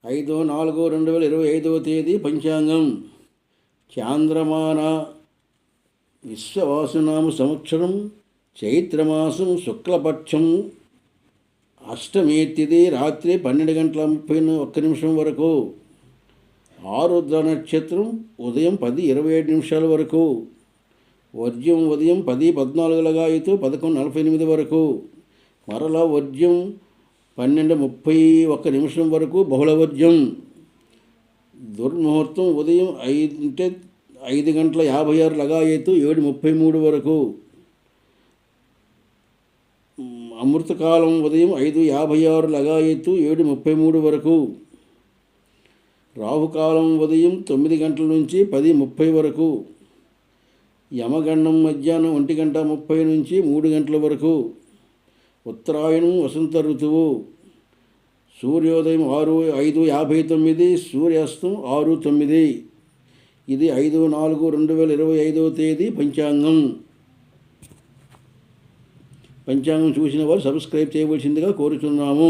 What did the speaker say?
5/4/2025 తేదీ పంచాంగం. చాంద్రమాన విశ్వవాసునామ సంవత్సరం చైత్రమాసం శుక్లపక్షం అష్టమి తిథి రాత్రి 12:31 వరకు. ఆరుద్ర నక్షత్రం ఉదయం 10:27 వరకు. వర్జ్యం ఉదయం 10:14 11:48 వరకు. మరలా వర్జ్యం 12:31 వరకు బహుళవర్జ్యం. దుర్ముహూర్తం ఉదయం 5:56 7:33 వరకు. అమృతకాలం ఉదయం 5:56 7:33 వరకు. రాహుకాలం ఉదయం 9 గంటల నుంచి 10:30 వరకు. యమగండం మధ్యాహ్నం 1:30 నుంచి 3 గంటల వరకు. ఉత్తరాయణం వసంత ఋతువు. సూర్యోదయం 5:59, సూర్యాస్తం 6:09. ఇది 5/4/2025 తేదీ పంచాంగం. పంచాంగం చూసిన వారు సబ్స్క్రైబ్ చేయవలసిందిగా కోరుచున్నాము.